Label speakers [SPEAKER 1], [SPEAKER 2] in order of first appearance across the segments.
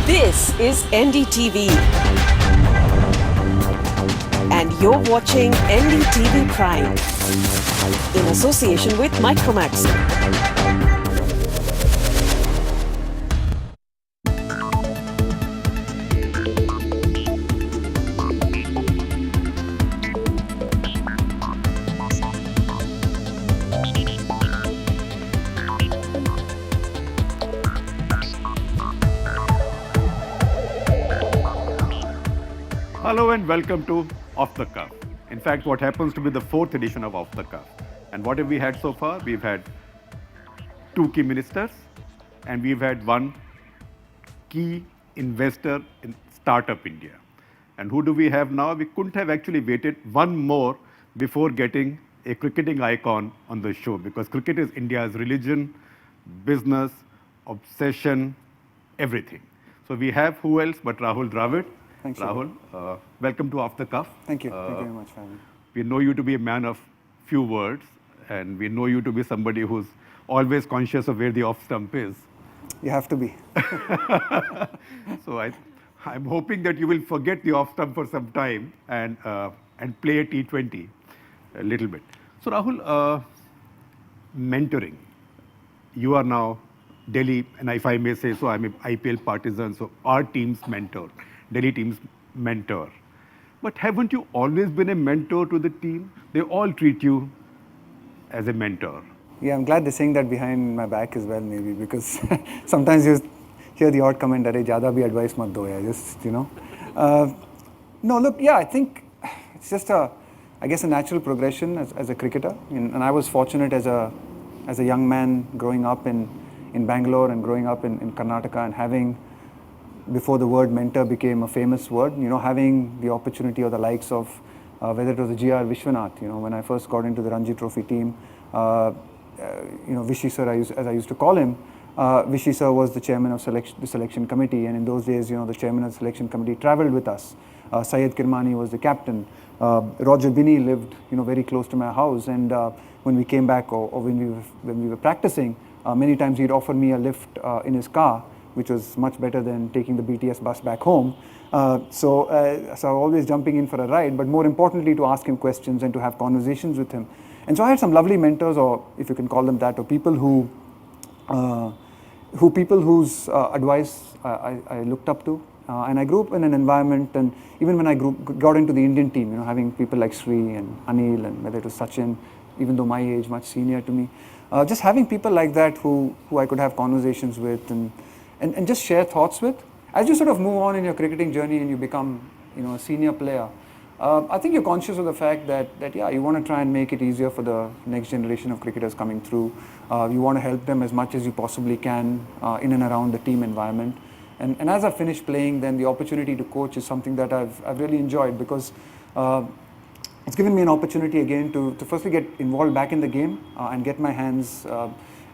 [SPEAKER 1] This is NDTV, and you're watching NDTV Prime in association with Micromax.
[SPEAKER 2] Hello and welcome to Off the Cuff. In fact, what happens to be the fourth edition of Off the Cuff. And what have we had so far? We've had two key ministers and we've had one key investor in Startup India. And who do we have now? We couldn't have actually waited one more before getting a cricketing icon on the show, because cricket is India's religion, business, obsession, everything. So we have who else but Rahul Dravid.
[SPEAKER 3] Thanks,
[SPEAKER 2] Rahul, welcome to Off the Cuff.
[SPEAKER 3] Thank you. Thank you very much for having me.
[SPEAKER 2] We know you to be a man of few words, and we know you to be somebody who's always conscious of where the off stump is.
[SPEAKER 3] You have to be.
[SPEAKER 2] So I'm hoping that you will forget the off stump for some time and play a T20 a little bit. So Rahul, mentoring. You are now Delhi, and if I may say so, I'm an IPL partisan, so our team's mentor, Delhi team's mentor. But haven't you always been a mentor to the team? They all treat you as a mentor.
[SPEAKER 3] Yeah, I'm glad they're saying that behind my back as well, maybe, because sometimes you hear the odd comment that, "Jada bhi advice mat do," just, No, look, yeah, I think it's just a natural progression as a cricketer. And I was fortunate as a young man growing up in Bangalore and growing up in Karnataka and having, before the word mentor became a famous word, having the opportunity or the likes of, whether it was the GR Vishwanath, when I first got into the Ranji Trophy team, Vishy sir, as I used to call him, Vishy sir was the chairman of the selection committee, and in those days, the chairman of the selection committee traveled with us. Syed Kirmani was the captain. Roger Binney lived, very close to my house, and when we came back or when we were practicing, many times he'd offer me a lift in his car, which was much better than taking the BTS bus back home. So always jumping in for a ride, but more importantly to ask him questions and to have conversations with him. And so I had some lovely mentors, or if you can call them that, or people whose advice I looked up to. And I grew up in an environment, and even when I got into the Indian team, having people like Sri and Anil and whether it was Sachin, even though my age, much senior to me, just having people like that who I could have conversations with and just share thoughts with. As you sort of move on in your cricketing journey and you become, a senior player, I think you're conscious of the fact that you want to try and make it easier for the next generation of cricketers coming through. You want to help them as much as you possibly can in and around the team environment. And as I finished playing, then the opportunity to coach is something that I've really enjoyed, because it's given me an opportunity again to firstly get involved back in the game and get my hands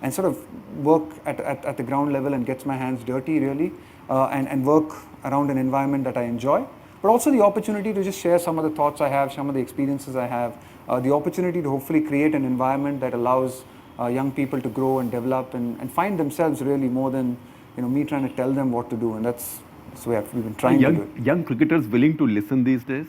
[SPEAKER 3] and sort of work at the ground level and gets my hands dirty really and work around an environment that I enjoy. But also the opportunity to just share some of the thoughts I have, some of the experiences I have, the opportunity to hopefully create an environment that allows young people to grow and develop and find themselves really, more than me trying to tell them what to do. And that's the way we've been trying to do it.
[SPEAKER 2] Young cricketers willing to listen these days?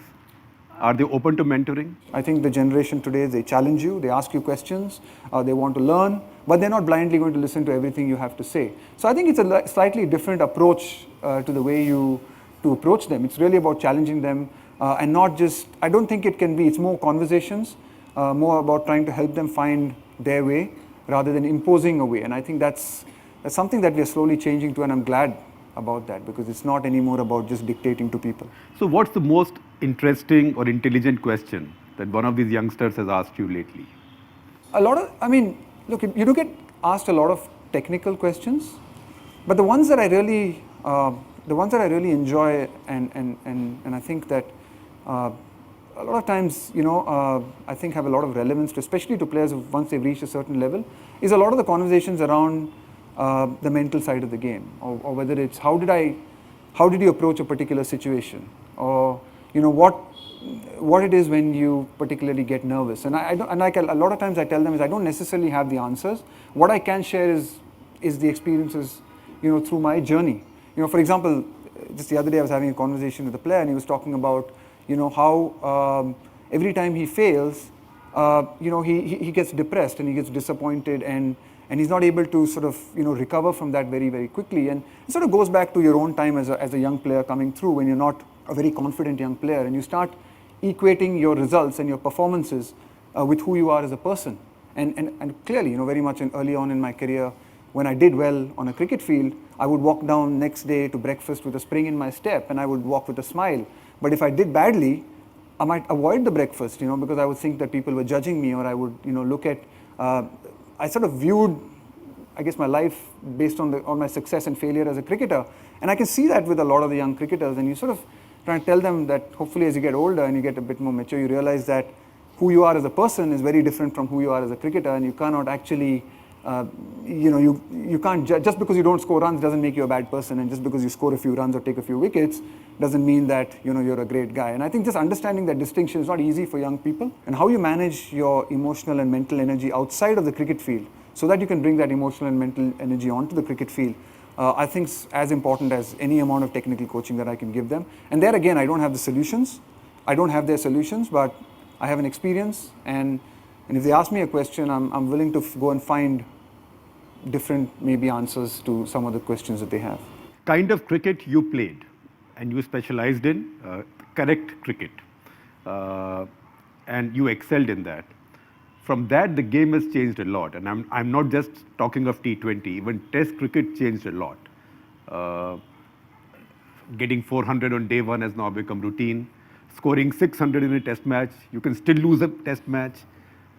[SPEAKER 2] Are they open to mentoring?
[SPEAKER 3] I think the generation today, they challenge you, they ask you questions, they want to learn, but they're not blindly going to listen to everything you have to say. So I think it's a slightly different approach to the way to approach them. It's really about challenging them and not just, I don't think it's more conversations, more about trying to help them find their way rather than imposing a way. And I think that's something that we are slowly changing to, and I'm glad about that, because it's not anymore about just dictating to people.
[SPEAKER 2] So what's the most interesting or intelligent question that one of these youngsters has asked you lately?
[SPEAKER 3] Look, you do get asked a lot of technical questions, but the ones that I really enjoy and I think that a lot of times, I think have a lot of relevance, especially to players once they've reached a certain level, is a lot of the conversations around the mental side of the game, or whether it's how did you approach a particular situation, or what it is when you particularly get nervous. And a lot of times I tell them is I don't necessarily have the answers. What I can share is the experiences through my journey. For example, just the other day I was having a conversation with a player and he was talking about, how every time he fails, he gets depressed and he gets disappointed and he's not able to sort of, recover from that very, very quickly. And it sort of goes back to your own time as a young player coming through when you're not a very confident young player and you start equating your results and your performances with who you are as a person. And clearly, very much early on in my career, when I did well on a cricket field, I would walk down next day to breakfast with a spring in my step and I would walk with a smile. But if I did badly, I might avoid the breakfast, because I would think that people were judging me, or I would, look at, I sort of viewed, I guess, my life based on my success and failure as a cricketer. And I can see that with a lot of the young cricketers, and you sort of try and tell them that hopefully as you get older and you get a bit more mature, you realize that who you are as a person is very different from who you are as a cricketer, and you cannot actually, you can't, just because you don't score runs doesn't make you a bad person, and just because you score a few runs or take a few wickets doesn't mean that, you're a great guy. And I think just understanding that distinction is not easy for young people, and how you manage your emotional and mental energy outside of the cricket field so that you can bring that emotional and mental energy onto the cricket field, I think is as important as any amount of technical coaching that I can give them. And there again, I don't have the solutions. I don't have their solutions, but I have an experience, and if they ask me a question, I'm willing to go and find different maybe answers to some of the questions that they have.
[SPEAKER 2] Kind of cricket you played, and you specialized in correct cricket, and you excelled in that. From that, the game has changed a lot, and I'm not just talking of T20. Even Test cricket changed a lot. Getting 400 on day one has now become routine. Scoring 600 in a Test match, you can still lose a Test match.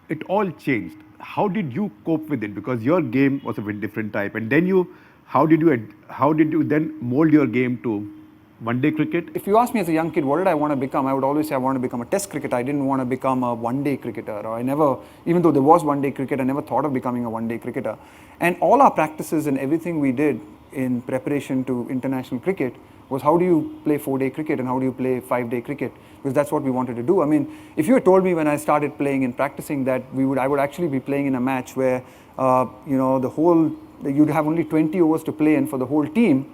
[SPEAKER 2] It all changed. How did you cope with it? Because your game was of a different type, and then how did you then mold your game to one-day cricket?
[SPEAKER 3] If you ask me as a young kid, what did I want to become? I would always say I want to become a Test cricketer. I didn't want to become a one-day cricketer. Or I never, even though there was one-day cricket, I never thought of becoming a one-day cricketer. And all our practices and everything we did in preparation to international cricket was how do you play 4-day cricket and how do you play 5-day cricket, because that's what we wanted to do. I mean, if you had told me when I started playing and practicing that I would actually be playing in a match where you'd have only 20 overs to play and for the whole team,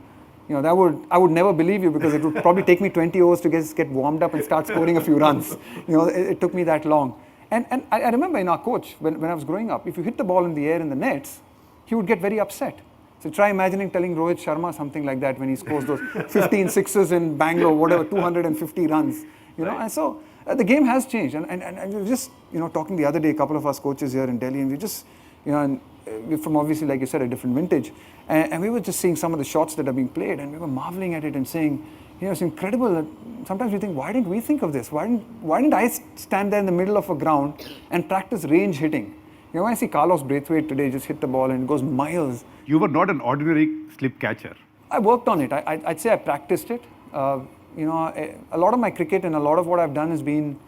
[SPEAKER 3] I would never believe you, because it would probably take me 20 overs to get warmed up and start scoring a few runs. It took me that long. And I remember in our coach, when I was growing up, if you hit the ball in the air in the nets, he would get very upset. So try imagining telling Rohit Sharma something like that when he scores those 15 sixes in Bangalore, whatever, 250 runs. And so the game has changed. And we were just, talking the other day, a couple of us coaches here in Delhi, and we just, and we're from obviously, like you said, a different vintage. And we were just seeing some of the shots that are being played, and we were marveling at it and saying, it's incredible that sometimes we think, why didn't we think of this? Why didn't I stand there in the middle of a ground and practice range hitting? When I see Carlos Braithwaite today just hit the ball and it goes miles.
[SPEAKER 2] You were not an ordinary slip catcher.
[SPEAKER 3] I worked on it. I'd say I practiced it. A lot of my cricket and a lot of what I've done has been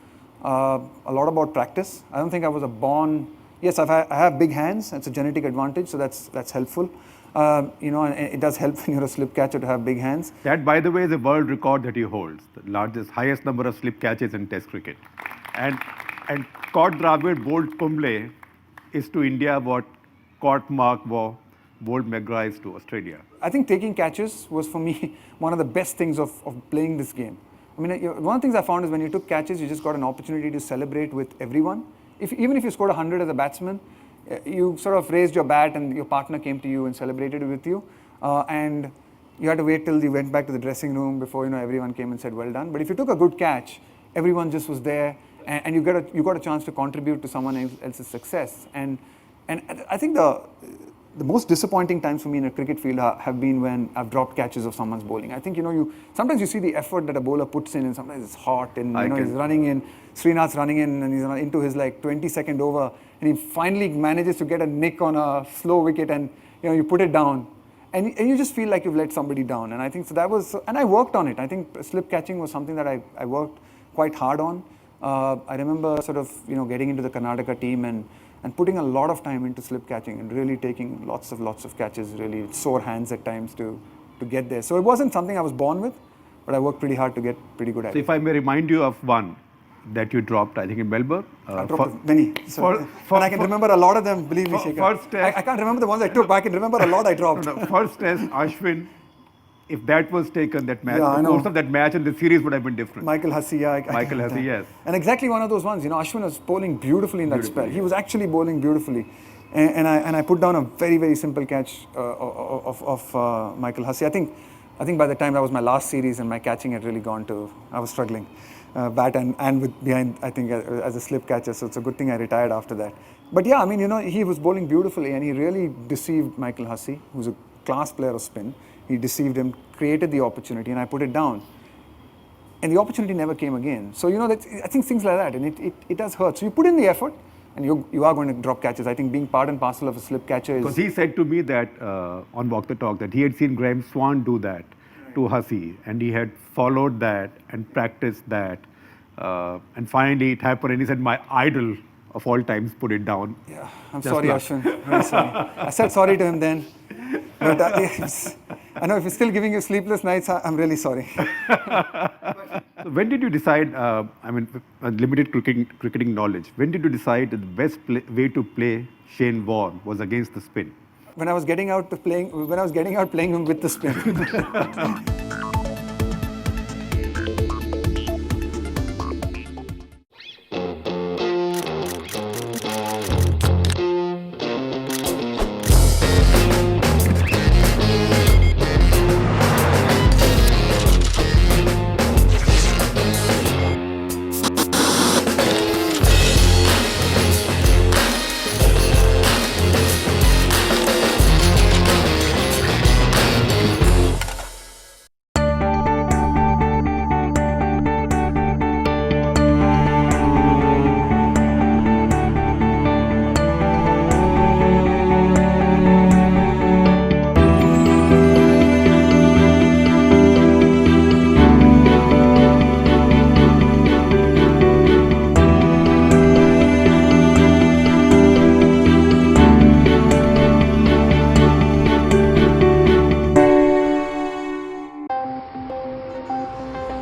[SPEAKER 3] a lot about practice. I don't think I was yes, I have big hands. That's a genetic advantage, so that's helpful. And it does help when you're a slip catcher to have big hands.
[SPEAKER 2] That, by the way, is a world record that he holds, the highest number of slip catches in Test cricket. And caught Dravid bowled Kumble is to India what caught Mark bowled McGrath is to Australia.
[SPEAKER 3] I think taking catches was for me one of the best things of playing this game. I mean, one of the things I found is when you took catches, you just got an opportunity to celebrate with everyone. Even if you scored 100 as a batsman, you sort of raised your bat and your partner came to you and celebrated with you. And you had to wait till you went back to the dressing room before everyone came and said, well done. But if you took a good catch, everyone just was there. And you got a chance to contribute to someone else's success. And I think the most disappointing times for me in a cricket field have been when I've dropped catches of someone's bowling. I think sometimes you see the effort that a bowler puts in, and sometimes it's hot, and he's running in, Srinath's running in, and he's into his 20-second over, and he finally manages to get a nick on a slow wicket, and you put it down, and you just feel like you've let somebody down. And I think so that was, and I worked on it. I think slip catching was something that I worked quite hard on. I remember sort of getting into the Karnataka team and putting a lot of time into slip catching and really taking lots of catches, really sore hands at times to get there. So it wasn't something I was born with, but I worked pretty hard to get pretty good at it.
[SPEAKER 2] So if I may remind you of one that you dropped, I think in Melbourne.
[SPEAKER 3] I dropped many. And I can remember a lot of them, believe me, Shekhar.
[SPEAKER 2] First test,
[SPEAKER 3] I can't remember the ones I took, but I can remember a lot I dropped.
[SPEAKER 2] First test, Ashwin if that was taken, that match,
[SPEAKER 3] Yeah, I
[SPEAKER 2] the
[SPEAKER 3] know.
[SPEAKER 2] course of that match and the series would have been different.
[SPEAKER 3] Michael Hussey, yeah.
[SPEAKER 2] Michael
[SPEAKER 3] can-
[SPEAKER 2] Hussey, yes.
[SPEAKER 3] And exactly one of those ones, Ashwin was bowling beautifully in that spell.
[SPEAKER 2] Beautifully,
[SPEAKER 3] He was actually bowling beautifully. And I put down a very, very simple catch of Michael Hussey. I think by the time that was my last series and my catching had really gone to, I was struggling. Bat and with behind, I think, as a slip catcher. So it's a good thing I retired after that. But yeah, I mean, he was bowling beautifully and he really deceived Michael Hussey, who's a class player of spin. He deceived him, created the opportunity, and I put it down. And the opportunity never came again. So, I think things like that, and it does hurt. So you put in the effort, and you are going to drop catches. I think being part and parcel of a slip catcher is...
[SPEAKER 2] Because he said to me that on Walk the Talk that he had seen Graham Swan do that to Hussey, and he had followed that and practiced that. And finally it happened, and he said, my idol of all times put it down.
[SPEAKER 3] Yeah, I'm
[SPEAKER 2] Just
[SPEAKER 3] sorry,
[SPEAKER 2] luck.
[SPEAKER 3] Ashwin. Very sorry. I said sorry to him then. But I know if he's still giving you sleepless nights, I'm really sorry.
[SPEAKER 2] So when did you decide, limited cricketing knowledge, when did you decide that the best way to play Shane Warne was against the spin?
[SPEAKER 3] When I was getting out playing him with the spin.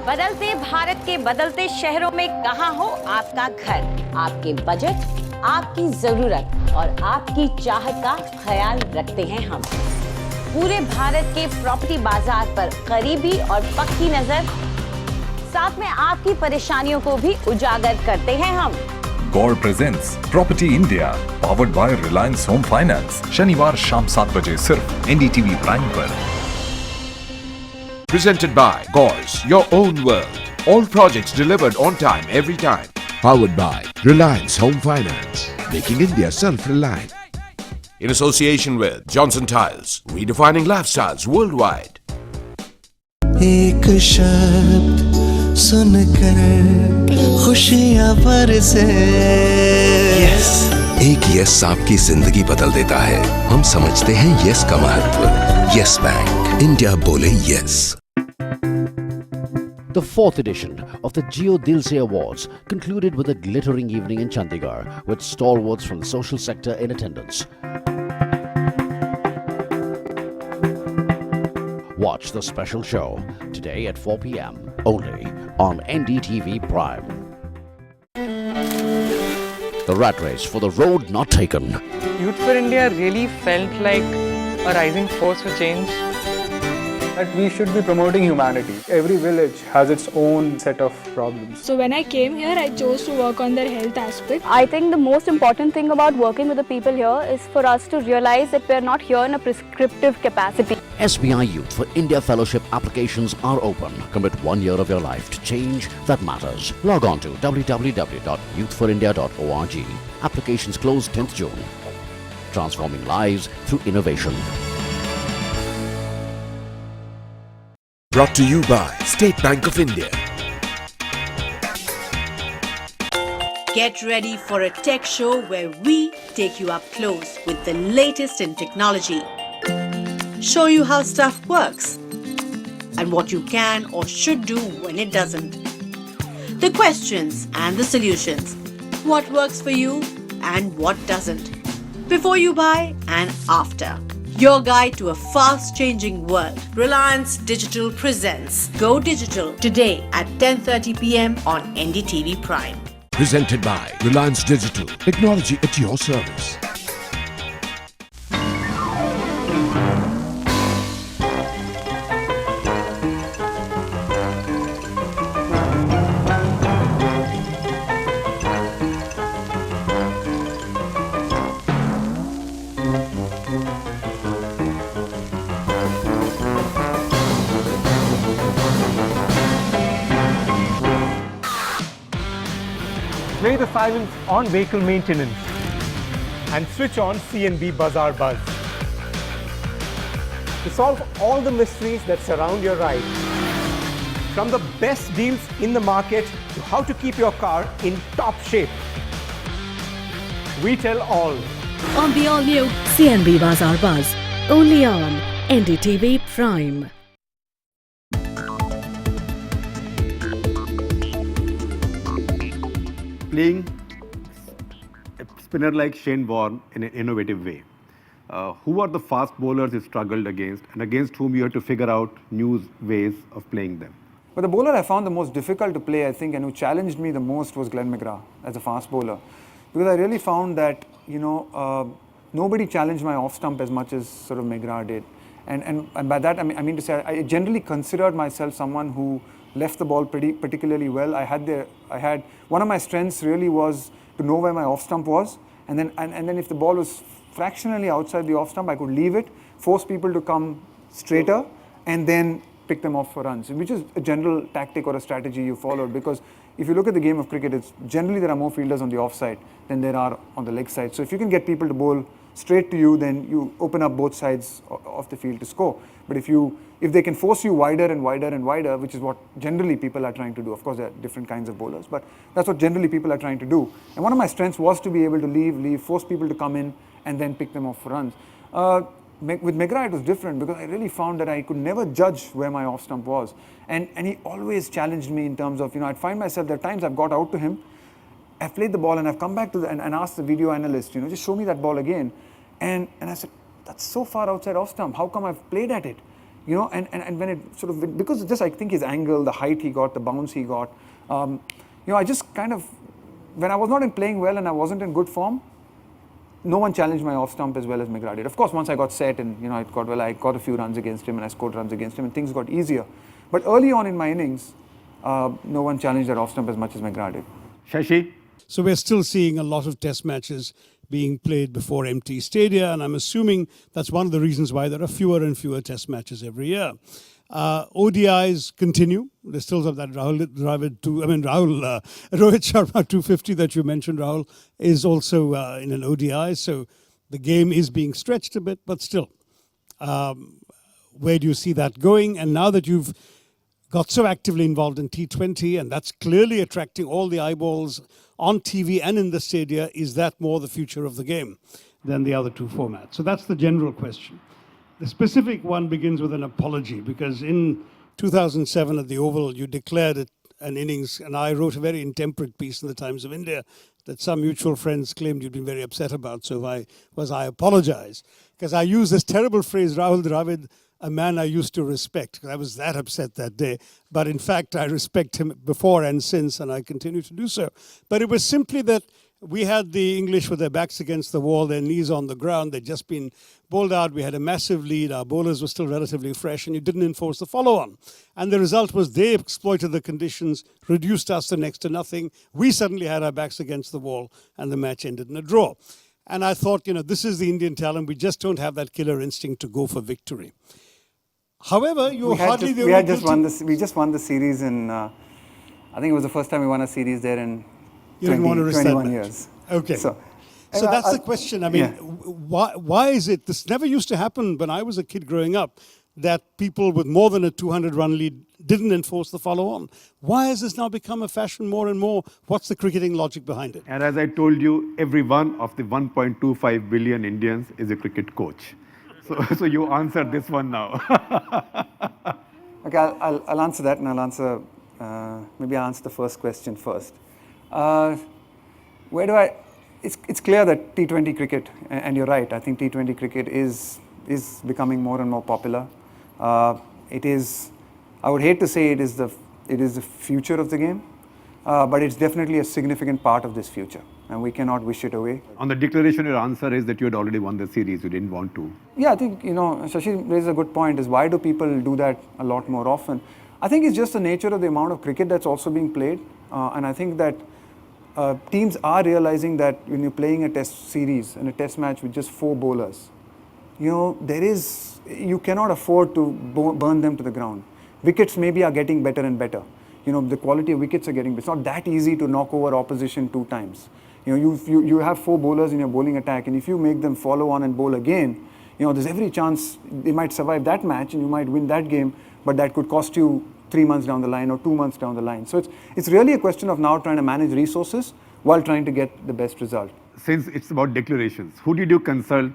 [SPEAKER 4] बदलते भारत के बदलते शहरों में कहां हो आपका घर, आपके बजट, आपकी जरूरत और आपकी चाहत का ख्याल रखते हैं हम। पूरे भारत के प्रॉपर्टी बाजार पर करीबी और पक्की नजर, साथ में आपकी परेशानियों को भी उजागर करते हैं हम।
[SPEAKER 5] GAURS presents Property India, powered by Reliance Home Finance. शनिवार शाम 7 बजे सिर्फ NDTV प्राइम पर।
[SPEAKER 6] Presented by GAURS, your own world. All projects delivered on time, every time.
[SPEAKER 7] Powered by Reliance Home Finance, making India self-reliant.
[SPEAKER 6] In association with Johnson Tiles, redefining lifestyles worldwide.
[SPEAKER 8] एक शब्द सुनकर खुशियां बरसे।
[SPEAKER 7] Yes. एक yes आपकी जिंदगी बदल देता है। हम समझते हैं यस का महत्व। यस बैंक, इंडिया बोले yes.
[SPEAKER 9] The fourth edition of the Geo Dilse Awards concluded with a glittering evening in Chandigarh with stalwarts from the social sector in attendance. Watch the special show today at 4 p.m. only on NDTV Prime. The rat race for the road not taken.
[SPEAKER 10] Youth for India really felt like a rising force for change.
[SPEAKER 11] That we should be promoting humanity. Every village has its own set of problems.
[SPEAKER 12] So when I came here, I chose to work on their health aspect.
[SPEAKER 13] I think the most important thing about working with the people here is for us to realize that we are not here in a prescriptive capacity.
[SPEAKER 9] SBI Youth for India Fellowship applications are open. Commit 1 year of your life to change that matters. Log on to www.youthforindia.org. Applications close 10th June. Transforming lives through innovation.
[SPEAKER 6] Brought to you by State Bank of India.
[SPEAKER 14] Get ready for a tech show where we take you up close with the latest in technology. Show you how stuff works and what you can or should do when it doesn't. The questions and the solutions. What works for you and what doesn't. Before you buy and after. Your guide to a fast-changing world. Reliance Digital presents Go Digital today at 10:30 p.m. on NDTV Prime.
[SPEAKER 7] Presented by Reliance Digital, technology at your service.
[SPEAKER 15] Play the silence on vehicle maintenance and switch on C&B Bazaar Buzz to solve all the mysteries that surround your ride. From the best deals in the market to how to keep your car in top shape. We tell all.
[SPEAKER 16] On the all-new C&B Bazaar Buzz, only on NDTV Prime.
[SPEAKER 2] Playing a spinner like Shane Warne in an innovative way. Who are the fast bowlers you struggled against and against whom you had to figure out new ways of playing them?
[SPEAKER 3] But the bowler I found the most difficult to play, I think, and who challenged me the most was Glenn McGrath as a fast bowler. Because I really found that, nobody challenged my off stump as much as sort of McGrath did. And by that, I mean to say, I generally considered myself someone who left the ball particularly well. I had one of my strengths really was to know where my off stump was, and then if the ball was fractionally outside the off stump, I could leave it, force people to come straighter, and then pick them off for runs, which is a general tactic or a strategy you followed. Because if you look at the game of cricket, it's generally there are more fielders on the off side than there are on the leg side. So if you can get people to bowl straight to you, then you open up both sides of the field to score. But if they can force you wider and wider and wider, which is what generally people are trying to do. Of course, there are different kinds of bowlers, but that's what generally people are trying to do. And one of my strengths was to be able to leave, force people to come in, and then pick them off for runs. With McGrath, it was different because I really found that I could never judge where my off stump was. And he always challenged me in terms of, I'd find myself, there are times I've got out to him, I've played the ball and I've come back to and asked the video analyst, just show me that ball again. And I said, that's so far outside off stump, how come I've played at it? And when it sort of, because just I think his angle, the height he got, the bounce he got, I just kind of, when I was not playing well and I wasn't in good form, no one challenged my off stump as well as McGrath did. Of course, once I got set and I got a few runs against him and I scored runs against him and things got easier. But early on in my innings, no one challenged that off stump as much as McGrath did.
[SPEAKER 2] Shashi?
[SPEAKER 17] So we're still seeing a lot of test matches being played before empty stadia, and I'm assuming that's one of the reasons why there are fewer and fewer test matches every year. ODIs continue. They still have that Rohit Sharma 250 that you mentioned, Rahul, is also in an ODI. So the game is being stretched a bit, but still, where do you see that going? And now that you've got so actively involved in T20, and that's clearly attracting all the eyeballs on TV and in the stadia, is that more the future of the game than the other two formats? So that's the general question. The specific one begins with an apology, because in 2007 at the Oval, you declared it an innings, and I wrote a very intemperate piece in the Times of India that some mutual friends claimed you'd been very upset about. So I apologize, because I used this terrible phrase, Rahul Dravid, a man I used to respect. I was that upset that day. But in fact, I respect him before and since, and I continue to do so. But it was simply that we had the English with their backs against the wall, their knees on the ground. They'd just been bowled out. We had a massive lead. Our bowlers were still relatively fresh, and you didn't enforce the follow-on. And the result was they exploited the conditions, reduced us to next to nothing. We suddenly had our backs against the wall, and the match ended in a draw. And I thought, this is the Indian talent. We just don't have that killer instinct to go for victory. However, we
[SPEAKER 3] just won the series in, I think it was the first time we won a series there in
[SPEAKER 17] 21
[SPEAKER 3] years.
[SPEAKER 17] Okay. So that's the question. I mean, why is it? This never used to happen when I was a kid growing up, that people with more than a 200-run lead didn't enforce the follow-on. Why has this now become a fashion more and more? What's the cricketing logic behind it?
[SPEAKER 2] And as I told you, every one of the 1.25 billion Indians is a cricket coach. So you answer this one now.
[SPEAKER 3] Okay, I'll answer that, and I'll answer, maybe I'll answer the first question first. It's clear that T20 cricket, and you're right, I think T20 cricket is becoming more and more popular. It is, I would hate to say it is the future of the game, but it's definitely a significant part of this future, and we cannot wish it away.
[SPEAKER 2] On the declaration, your answer is that you had already won the series, you didn't want to.
[SPEAKER 3] Yeah, I think, Shashi raises a good point, is why do people do that a lot more often? I think it's just the nature of the amount of cricket that's also being played, and I think that teams are realizing that when you're playing a test series and a test match with just 4 bowlers, you cannot afford to burn them to the ground. Wickets maybe are getting better and better. the quality of wickets are getting. It's not that easy to knock over opposition 2 times. You have 4 bowlers in your bowling attack, and if you make them follow on and bowl again, there's every chance they might survive that match and you might win that game, but that could cost you 3 months down the line or 2 months down the line. So it's really a question of now trying to manage resources while trying to get the best result.
[SPEAKER 2] Since it's about declarations, who did you consult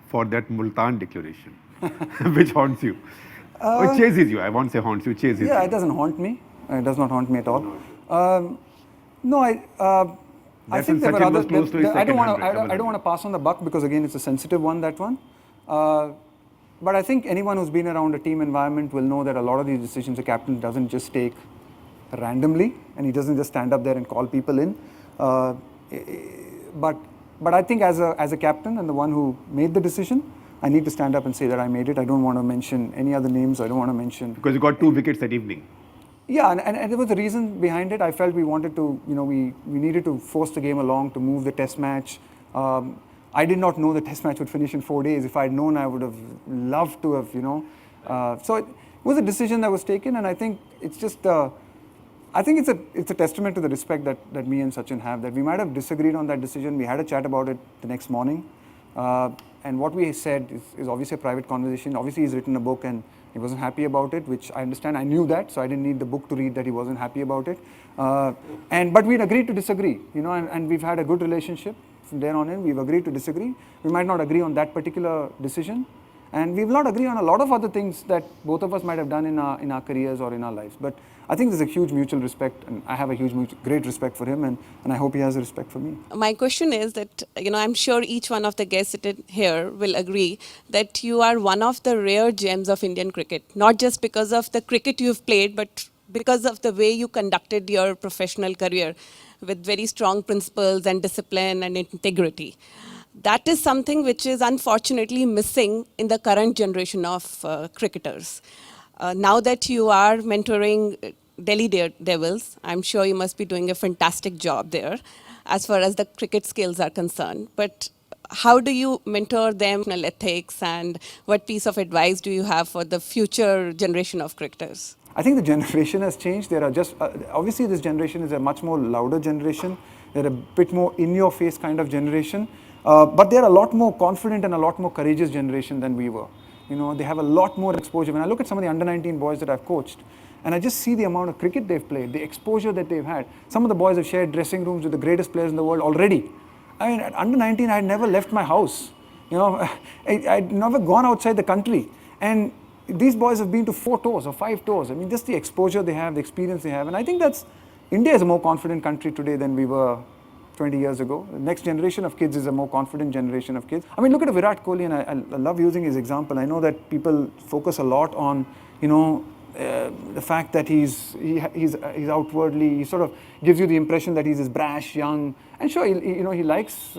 [SPEAKER 2] for that Multan declaration, which haunts you? Or chases you? I won't say haunts you, chases you.
[SPEAKER 3] Yeah, it doesn't haunt me. It does not haunt me at all. I think there were other. I don't want to pass on the buck because again, it's a sensitive one. That one. But I think anyone who's been around a team environment will know that a lot of these decisions the captain doesn't just take randomly, and he doesn't just stand up there and call people in. But I think as a captain and the one who made the decision, I need to stand up and say that I made it. I don't want to mention any other names. I don't want to mention
[SPEAKER 2] because you got 2 wickets that evening.
[SPEAKER 3] Yeah, and there was a reason behind it. I felt we wanted to, we needed to force the game along to move the test match. I did not know the test match would finish in 4 days. If I had known, I would have loved to have, So it was a decision that was taken, and I think it's just, I think it's a testament to the respect that me and Sachin have, that we might have disagreed on that decision. We had a chat about it the next morning. And what we said is obviously a private conversation. Obviously, he's written a book and he wasn't happy about it, which I understand. I knew that, so I didn't need the book to read that he wasn't happy about it. But we'd agreed to disagree, and we've had a good relationship from there on in. We've agreed to disagree. We might not agree on that particular decision, and we will not agree on a lot of other things that both of us might have done in our careers or in our lives. But I think there's a huge mutual respect, and I have a great respect for him, and I hope he has a respect for me.
[SPEAKER 18] My question is that, I'm sure each one of the guests seated here will agree that you are one of the rare gems of Indian cricket, not just because of the cricket you've played, but because of the way you conducted your professional career with very strong principles and discipline and integrity. That is something which is unfortunately missing in the current generation of cricketers. Now that you are mentoring Delhi Devils, I'm sure you must be doing a fantastic job there as far as the cricket skills are concerned. But how do you mentor them in ethics, and what piece of advice do you have for the future generation of cricketers?
[SPEAKER 3] I think the generation has changed. There are just, obviously this generation is a much more louder generation. They're a bit more in-your-face kind of generation. But they're a lot more confident and a lot more courageous generation than we were. They have a lot more exposure. When I look at some of the under-19 boys that I've coached, and I just see the amount of cricket they've played, the exposure that they've had. Some of the boys have shared dressing rooms with the greatest players in the world already. I mean, at under-19, I had never left my house. I'd never gone outside the country. And these boys have been to 4 tours or 5 tours. I mean, just the exposure they have, the experience they have. And I think India is a more confident country today than we were 20 years ago. The next generation of kids is a more confident generation of kids. I mean, look at Virat Kohli, and I love using his example. I know that people focus a lot on, the fact that he's outwardly, he sort of gives you the impression that he's this brash, young, and sure, he likes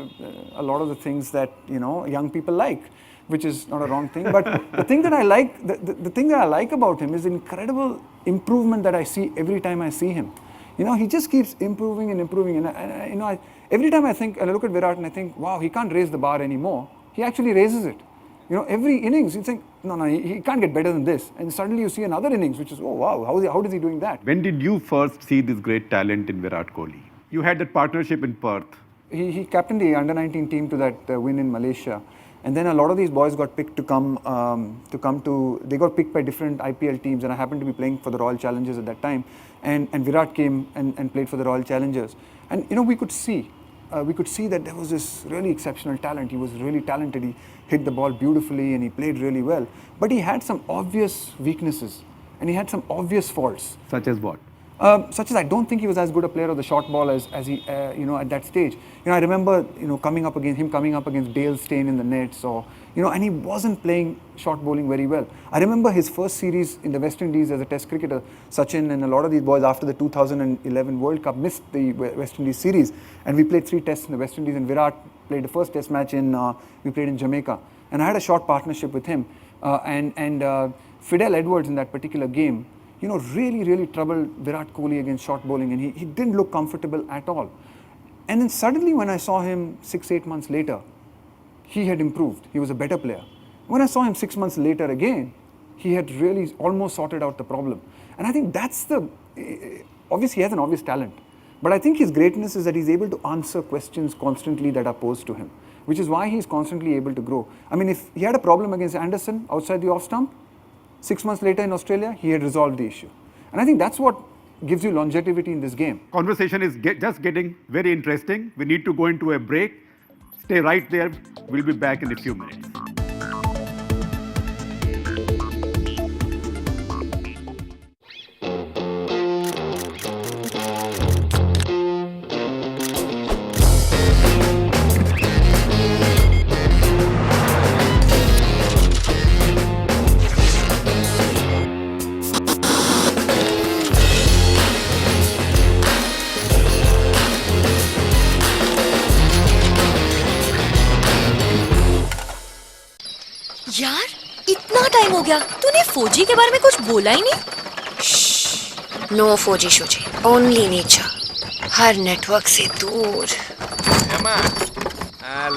[SPEAKER 3] a lot of the things that, young people like, which is not a wrong thing. But the thing that I like, the thing that I like about him is the incredible improvement that I see every time I see him. He just keeps improving and improving. And every time I look at Virat and I think, wow, he can't raise the bar anymore. He actually raises it. Every innings, you think, no, he can't get better than this. And suddenly you see another innings, which is, oh, wow, how is he doing that?
[SPEAKER 2] When did you first see this great talent in Virat Kohli? You had that partnership in Perth.
[SPEAKER 3] He captained the under-19 team to that win in Malaysia. And then a lot of these boys got picked they got picked by different IPL teams, and I happened to be playing for the Royal Challengers at that time. And Virat came and played for the Royal Challengers. And, we could see that there was this really exceptional talent. He was really talented. He hit the ball beautifully and he played really well. But he had some obvious weaknesses and he had some obvious faults.
[SPEAKER 2] Such as what?
[SPEAKER 3] Such as I don't think he was as good a player of the short ball as he, at that stage. I remember, coming up against Dale Steyn in the nets, or, and he wasn't playing short bowling very well. I remember his first series in the West Indies as a Test cricketer. Sachin and a lot of these boys after the 2011 World Cup missed the West Indies series, and we played 3 tests in the West Indies, and Virat played the first Test match we played in Jamaica, and I had a short partnership with him, and Fidel Edwards in that particular game, really troubled Virat Kohli against short bowling, and he didn't look comfortable at all. And then suddenly when I saw him 6-8 months later, he had improved. He was a better player. When I saw him 6 months later again, he had really almost sorted out the problem. And I think that's the obviously he has an obvious talent. But I think his greatness is that he's able to answer questions constantly that are posed to him, which is why he's constantly able to grow. I mean, if he had a problem against Anderson outside the off stump, 6 months later in Australia, he had resolved the issue. And I think that's what gives you longevity in this game.
[SPEAKER 2] Conversation is just getting very interesting. We need to go into a break. Stay right there. We'll be back in a few minutes.
[SPEAKER 19] यार इतना time हो गया, तूने 4G के बारे में कुछ बोला ही नहीं। नो 4G शोजी, ओनली नेचर, हर नेटवर्क से दूर।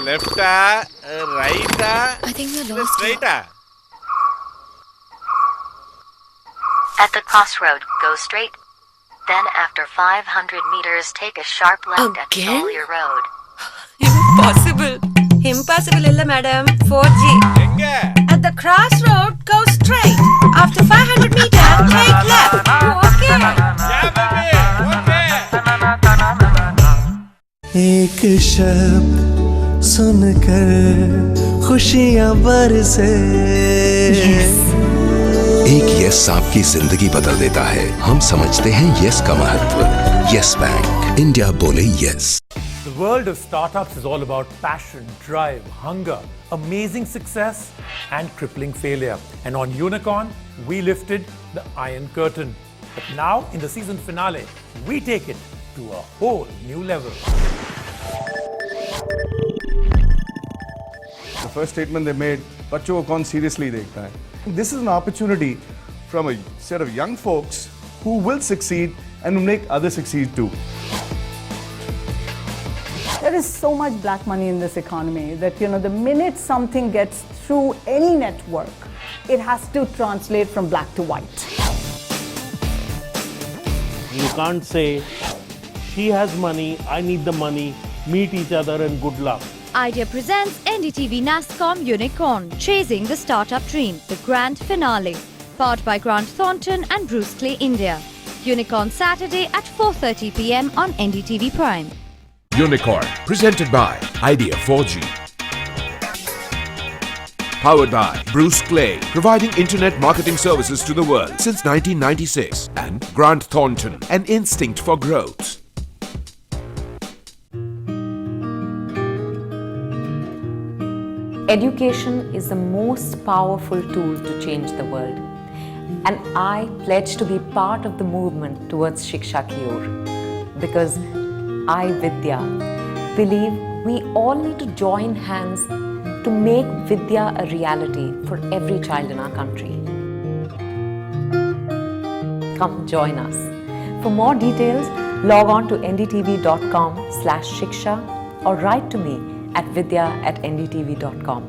[SPEAKER 20] Left right
[SPEAKER 19] I think we lost
[SPEAKER 20] straight
[SPEAKER 21] At the crossroad, go straight. Then after 500 meters, take a sharp left at Collier Road.
[SPEAKER 19] Impossible. Impossible illa madam. 4G. At the crossroad, go straight. After 500 meters, take left. Okay.
[SPEAKER 8] एक शब्द सुनकर खुशियां बरसे।
[SPEAKER 7] एक yes आपकी जिंदगी बदल देता है। हम समझते हैं यस का महत्व। यस बैंक, इंडिया बोले yes.
[SPEAKER 15] The world of startups is all about passion, drive, hunger, amazing success and crippling failure. And on Unicorn, we lifted the Iron Curtain. But now in the season finale, we take it to a whole new level.
[SPEAKER 22] The first statement they made, बच्चों को कौन seriously देखता है? This is an opportunity from a set of young folks who will succeed and will make others succeed too.
[SPEAKER 23] There is so much black money in this economy that, the minute something gets through any network, it has to translate from black to white.
[SPEAKER 24] You can't say, she has money, I need the money, meet each other and good luck.
[SPEAKER 25] Idea presents NDTV NASSCOM Unicorn, Chasing the Startup Dream, the grand finale. Powered by Grant Thornton and Bruce Clay India. Unicorn Saturday at 4:30 p.m. on NDTV Prime.
[SPEAKER 6] Unicorn, presented by Idea 4G. Powered by Bruce Clay, providing internet marketing services to the world since 1996. And Grant Thornton, an instinct for growth.
[SPEAKER 4] Education is the most powerful tool to change the world. And I pledge to be part of the movement towards Shiksha Ki Or. Because I, Vidya, believe we all need to join hands to make Vidya a reality for every child in our country. Come join us. For more details, log on to ndtv.com/shiksha or write to me at vidya@ndtv.com.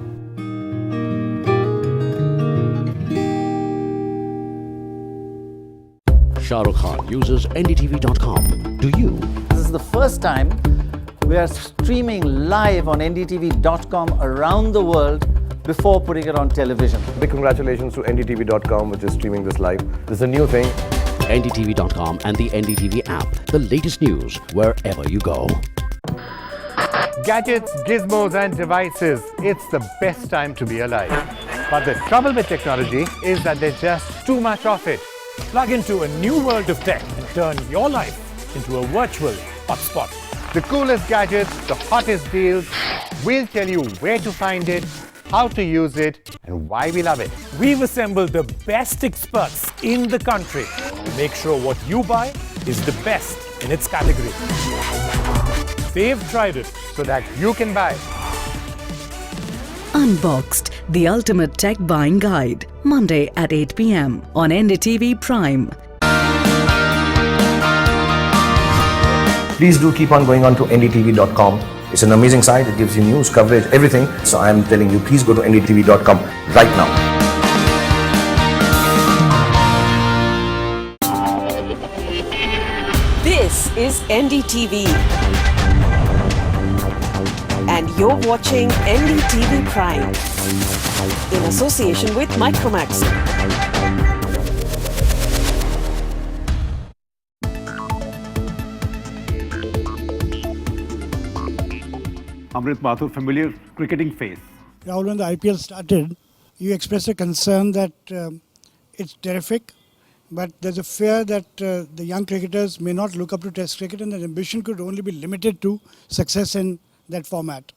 [SPEAKER 9] Shah Rukh Khan uses ndtv.com. Do you?
[SPEAKER 26] This is the first time we are streaming live on ndtv.com around the world before putting it on television.
[SPEAKER 22] Big congratulations to ndtv.com, which is streaming this live. This is a new thing.
[SPEAKER 9] ndtv.com and the NDTV app. The latest news wherever you go.
[SPEAKER 15] Gadgets, gizmos and devices, it's the best time to be alive. But the trouble with technology is that there's just too much of it. Plug into a new world of tech and turn your life into a virtual hotspot. The coolest gadgets, the hottest deals, we'll tell you where to find it, how to use it and why we love it. We've assembled the best experts in the country to make sure what you buy is the best in its category. They've tried it so that you can buy.
[SPEAKER 16] Unboxed, the ultimate tech buying guide. Monday at 8 p.m. on NDTV Prime.
[SPEAKER 22] Please do keep on going on to ndtv.com. It's an amazing site. It gives you news, coverage, everything. So I'm telling you, please go to ndtv.com right now.
[SPEAKER 1] is NDTV. And you're watching NDTV Prime in association with Micromax.
[SPEAKER 2] Amrit Mathur, familiar cricketing face.
[SPEAKER 17] Rahul, when the IPL started, you expressed a concern that it's terrific, but there's a fear that the young cricketers may not look up to Test cricket and their ambition could only be limited to success in that format.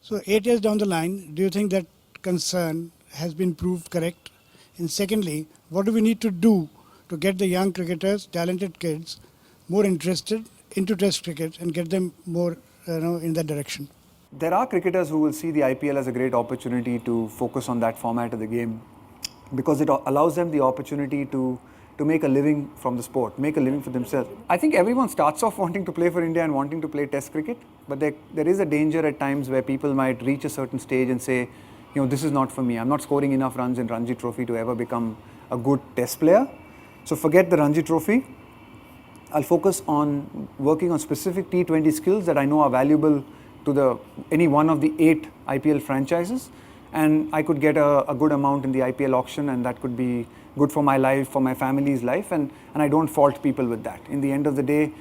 [SPEAKER 17] So 8 years down the line, do you think that concern has been proved correct? And secondly, what do we need to do to get the young cricketers, talented kids, more interested into Test cricket and get them more in that direction?
[SPEAKER 3] There are cricketers who will see the IPL as a great opportunity to focus on that format of the game because it allows them the opportunity to make a living from the sport, make a living for themselves. I think everyone starts off wanting to play for India and wanting to play Test cricket, but there is a danger at times where people might reach a certain stage and say, this is not for me. I'm not scoring enough runs in Ranji Trophy to ever become a good Test player. So forget the Ranji Trophy. I'll focus on working on specific T20 skills that I know are valuable to any one of the 8 IPL franchises, and I could get a good amount in the IPL auction, and that could be good for my life, for my family's life, and I don't fault people with that. In the end of the day,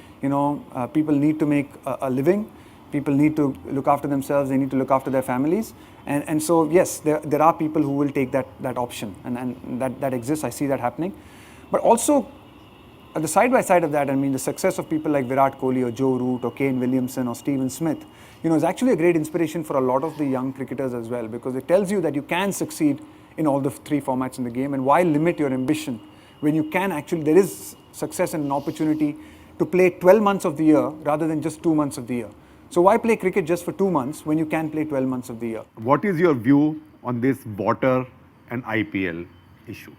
[SPEAKER 3] people need to make a living, people need to look after themselves, they need to look after their families, and so yes, there are people who will take that option, and that exists. I see that happening, but also at the side by side of that, I mean, the success of people like Virat Kohli or Joe Root or Kane Williamson or Steven Smith, is actually a great inspiration for a lot of the young cricketers as well, because it tells you that you can succeed in all the 3 formats in the game, and why limit your ambition when you can actually, there is success and an opportunity to play 12 months of the year rather than just 2 months of the year. So why play cricket just for 2 months when you can play 12 months of the year?
[SPEAKER 2] What is your view on this water and IPL issue?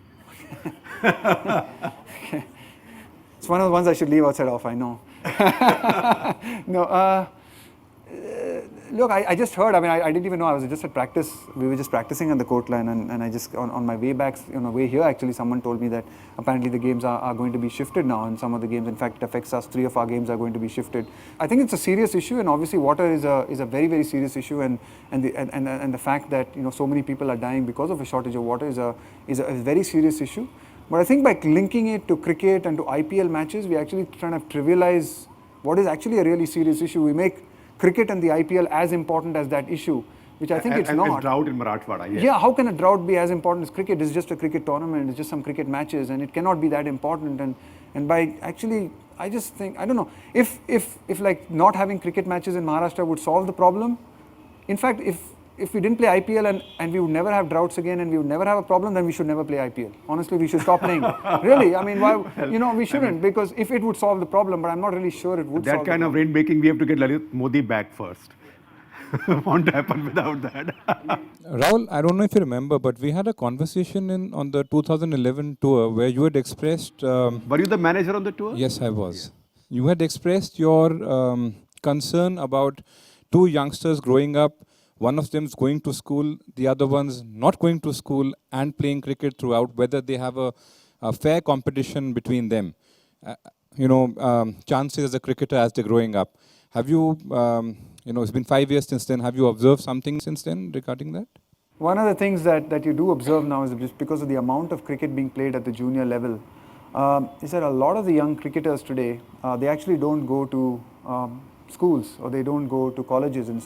[SPEAKER 3] It's one of the ones I should leave outside of, I know. No, look, I just heard, I didn't even know, I was just at practice, we were just practicing on the court line, and I just, on my way back, way here actually, someone told me that apparently the games are going to be shifted now, and some of the games, in fact, it affects us, 3 of our games are going to be shifted. I think it's a serious issue, and obviously water is a very, very serious issue, and the fact that, so many people are dying because of a shortage of water is a very serious issue. But I think by linking it to cricket and to IPL matches, we actually trying to trivialize what is actually a really serious issue. We make cricket and the IPL as important as that issue, which I think it's not.
[SPEAKER 2] A drought in Marathwada, yes.
[SPEAKER 3] Yeah, how can a drought be as important as cricket? It's just a cricket tournament, it's just some cricket matches, and it cannot be that important. And by actually, I just think, I don't know, if like not having cricket matches in Maharashtra would solve the problem, in fact, if we didn't play IPL and we would never have droughts again and we would never have a problem, then we should never play IPL. Honestly, we should stop playing. Really, I mean, why? We shouldn't, because if it would solve the problem, but I'm not really sure it would solve
[SPEAKER 2] that kind of rain making, we have to get Lalit Modi back first. Won't happen without that.
[SPEAKER 5] Rahul, I don't know if you remember, but we had a conversation on the 2011 tour where you had expressed...
[SPEAKER 2] Were you the manager on the tour?
[SPEAKER 5] Yes, I was. You had expressed your concern about 2 youngsters growing up. One of them is going to school, the other one's not going to school and playing cricket throughout, whether they have a fair competition between them. Chances as a cricketer as they're growing up. Have you, it's been 5 years since then, have you observed something since then regarding that?
[SPEAKER 3] One of the things that you do observe now is just because of the amount of cricket being played at the junior level, is that a lot of the young cricketers today, they actually don't go to schools or they don't go to colleges. And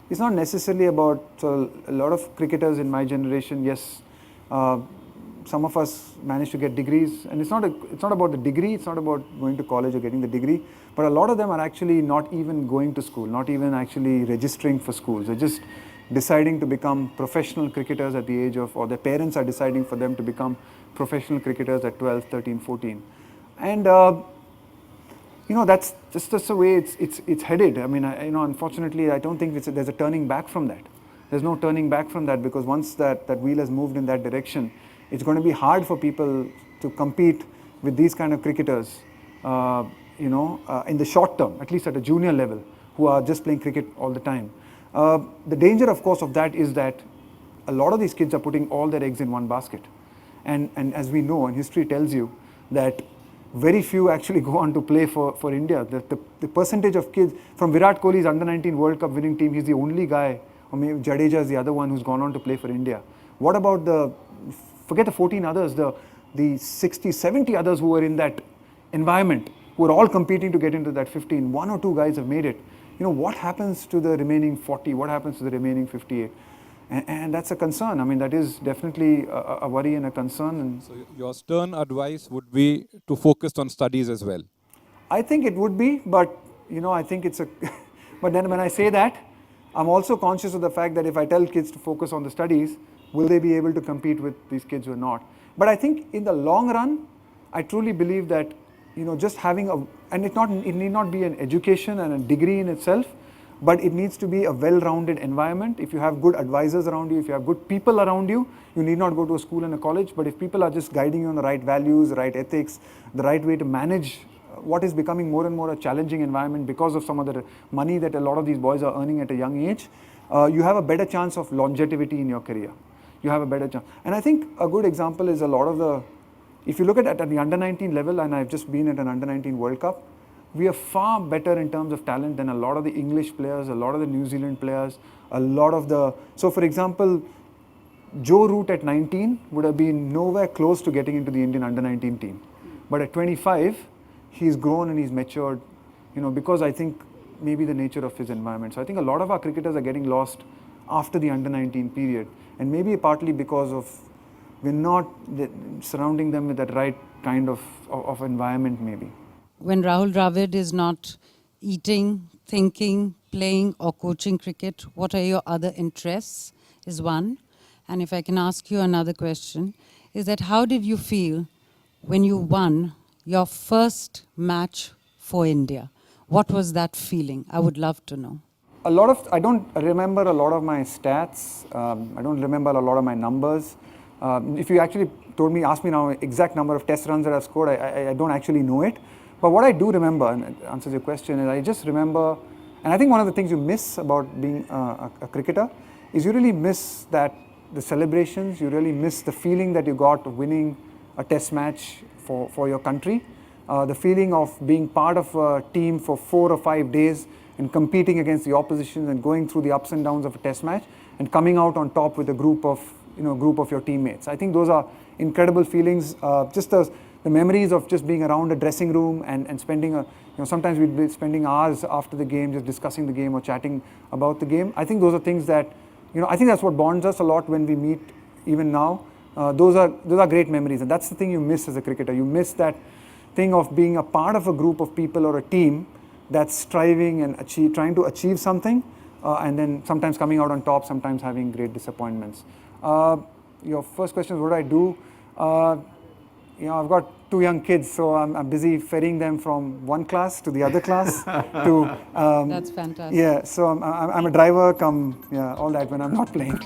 [SPEAKER 3] it's not necessarily about, so a lot of cricketers in my generation, yes, some of us managed to get degrees, and it's not about the degree, it's not about going to college or getting the degree, but a lot of them are actually not even going to school, not even actually registering for schools. They're just deciding to become professional cricketers at the age of, or their parents are deciding for them to become professional cricketers at 12, 13, 14. And that's just the way it's headed. I mean, unfortunately, I don't think there's a turning back from that. There's no turning back from that, because once that wheel has moved in that direction, it's going to be hard for people to compete with these kind of cricketers, in the short term, at least at a junior level, who are just playing cricket all the time. The danger, of course, of that is that a lot of these kids are putting all their eggs in one basket. And as we know, and history tells you, that very few actually go on to play for India. The percentage of kids from Virat Kohli's under-19 World Cup winning team, he's the only guy, or maybe Jadeja is the other one who's gone on to play for India. What about forget the 14 others, the 60, 70 others who were in that environment, who are all competing to get into that 15. 1 or 2 guys have made it. What happens to the remaining 40? What happens to the remaining 58? And that's a concern. I mean, that is definitely a worry and a concern. And
[SPEAKER 5] so your stern advice would be to focus on studies as well.
[SPEAKER 3] I think it would be, but I think it's a. But then when I say that, I'm also conscious of the fact that if I tell kids to focus on the studies, will they be able to compete with these kids who are not? But I think in the long run, I truly believe that just having and it need not be an education and a degree in itself, but it needs to be a well-rounded environment. If you have good advisors around you, if you have good people around you, you need not go to a school and a college. But if people are just guiding you on the right values, the right ethics, the right way to manage what is becoming more and more a challenging environment because of some of the money that a lot of these boys are earning at a young age, you have a better chance of longevity in your career. You have a better chance. And I think a good example is a lot of if you look at the under-19 level, and I've just been at an under-19 World Cup, we are far better in terms of talent than a lot of the English players, a lot of the New Zealand players, so for example, Joe Root at 19 would have been nowhere close to getting into the Indian under-19 team. But at 25, he's grown and he's matured, because I think maybe the nature of his environment. So I think a lot of our cricketers are getting lost after the under-19 period, and maybe partly because of we're not surrounding them with that right kind of environment maybe.
[SPEAKER 10] When Rahul Dravid is not eating, thinking, playing or coaching cricket, what are your other interests is one. And if I can ask you another question, is that how did you feel when you won your first match for India? What was that feeling? I would love to know.
[SPEAKER 3] I don't remember a lot of my stats. I don't remember a lot of my numbers. If you actually asked me now exact number of test runs that I've scored, I don't actually know it. But what I do remember, and it answers your question, is I just remember, and I think one of the things you miss about being a cricketer is you really miss the celebrations, you really miss the feeling that you got of winning a test match for your country, the feeling of being part of a team for 4 or 5 days and competing against the opposition and going through the ups and downs of a test match and coming out on top with a group of your teammates. I think those are incredible feelings. Just the memories of just being around a dressing room and spending sometimes we'd be spending hours after the game just discussing the game or chatting about the game. I think those are things that, I think that's what bonds us a lot when we meet even now. Those are great memories, and that's the thing you miss as a cricketer. You miss that thing of being a part of a group of people or a team that's striving and trying to achieve something, and then sometimes coming out on top, sometimes having great disappointments. Your first question is what do I do? I've got 2 young kids, so I'm busy ferrying them from one class to the other class.
[SPEAKER 10] That's fantastic.
[SPEAKER 3] Yeah, so I'm a driver, all that when I'm not playing.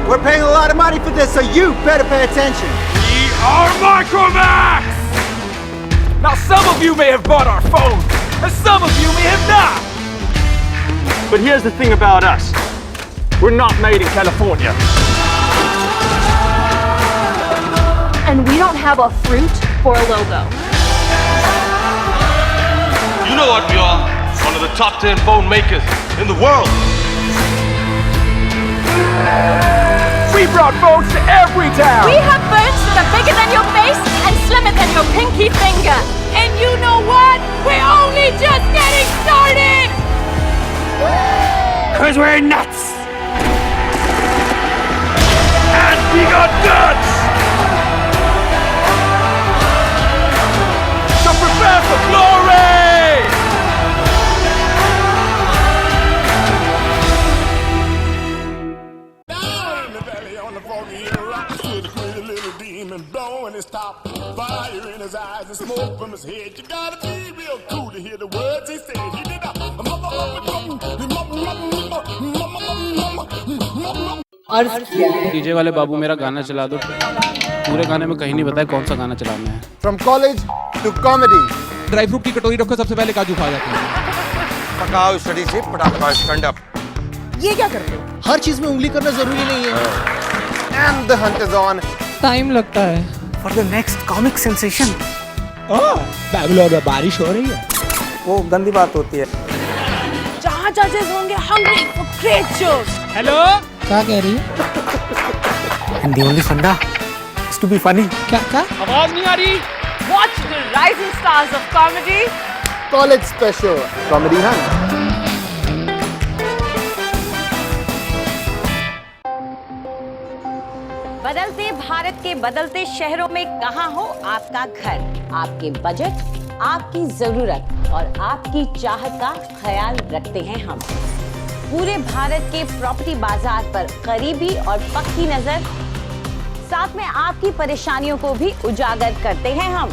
[SPEAKER 26] We're paying a lot of money for this, so you better pay attention.
[SPEAKER 20] We are Micromax! Now some of you may have bought our phones, and some of you may have not. But here's the thing about us. We're not made in California.
[SPEAKER 19] And we don't have a fruit for a logo.
[SPEAKER 20] You know what we are? One of the top 10 phone makers in the world. We brought phones to every town.
[SPEAKER 19] We have phones that are bigger than your face and slimmer than your pinky finger.
[SPEAKER 11] And you know what? We're only just getting started!
[SPEAKER 20] Cause we're nuts! And we got guts! So prepare for glory!
[SPEAKER 8] steam and blowing his top, fire in his eyes and smoke from his head. You gotta be real cool to hear the words he said. He did
[SPEAKER 12] DJ वाले बाबू मेरा गाना चला दो। पूरे गाने में कहीं नहीं बताया कौन सा गाना चलाना है।
[SPEAKER 13] From college to comedy.
[SPEAKER 12] Dry fruit की कटोरी रखो, सबसे पहले काजू खा जाते हैं।
[SPEAKER 13] पकाओ स्टडी से पटाखा स्टैंड अप।
[SPEAKER 12] ये क्या करते हो? हर चीज में उंगली करना जरूरी नहीं है।
[SPEAKER 13] And the hunt is on.
[SPEAKER 12] Time लगता है।
[SPEAKER 13] For the next comic sensation.
[SPEAKER 12] Bangalore में बारिश हो रही है।
[SPEAKER 13] वो गंदी बात होती है।
[SPEAKER 11] जहाँ जजेस होंगे hungry for great shows.
[SPEAKER 12] Hello? क्या कह रही है?
[SPEAKER 13] And the only funda is to be funny.
[SPEAKER 12] क्या? आवाज नहीं आ रही।
[SPEAKER 11] Watch the rising stars of comedy.
[SPEAKER 13] College special comedy hunt.
[SPEAKER 4] बदलते भारत के बदलते शहरों में कहाँ हो आपका घर, आपके बजट, आपकी जरूरत और आपकी चाहत का ख्याल रखते हैं हम। पूरे भारत के प्रॉपर्टी बाजार पर करीबी और पक्की नजर, साथ में आपकी परेशानियों को भी उजागर करते हैं हम।